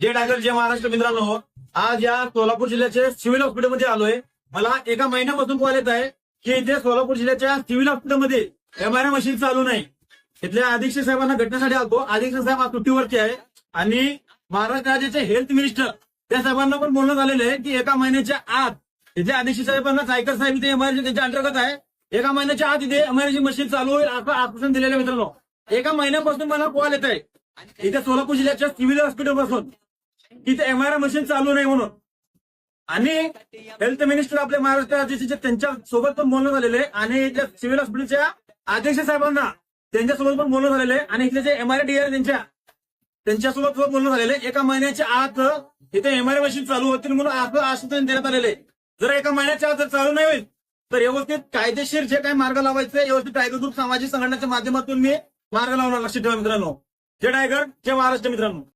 जे टायगर जे महाराष्ट्र मित्रांनो, आज या सोलापूर जिल्ह्याचे सिव्हिल हॉस्पिटलमध्ये आलोय. मला एका महिन्यापासून कॉल येत आहे की इथे सोलापूर जिल्ह्याच्या सिव्हिल हॉस्पिटलमध्ये एमआरआय मशीन चालू नाही. इथल्या अधीक्षक साहेबांना भेटण्यासाठी आलो. अधीक्षक साहेब आज सुट्टीवरती आहे आणि महाराष्ट्र राज्याचे हेल्थ मिनिस्टर त्या साहेबांना पण बोलणं झालेलं आहे की एका महिन्याच्या आत इथे अधीक्षक साहेबांना जायकर साहेब इथे एमआरआय त्यांच्या अंतर्गत आहे. एका महिन्याच्या आत इथे एमआरआयची मशीन चालू होईल असं आश्वासन दिलेलं आहे. मित्रांनो, एका महिन्यापासून मला कॉल येत आहे इथे सोलापूर जिल्ह्याच्या सिव्हिल हॉस्पिटल पासून इथे एमआरआय मशीन चालू नाही म्हणून. आणि हेल्थ मिनिस्टर आपल्या महाराष्ट्र राज्याचे त्यांच्या सोबत पण बोलणं झालेलं आहे आणि इथल्या सिव्हिल हॉस्पिटलच्या अध्यक्ष साहेबांना त्यांच्यासोबत पण बोलणं झालेलं आहे आणि इथले जे एमआरआय आहे त्यांच्यासोबत बोलणं झालेलं आहे. एका महिन्याच्या आत इथे एमआरआय मशीन चालू होतील म्हणून असं आश्वासन देण्यात आलेलं आहे. जर एका महिन्याच्या आत जर चालू नाही होईल तर व्यवस्थित कायदेशीर जे काही मार्ग लावायचे व्यवस्थित टायगर ग्रुप सामाजिक संघटनेच्या माध्यमातून मी मार्ग लावणार. लक्षात ठेवा मित्रांनो. जय टायगर, जय महाराष्ट्र मित्रांनो.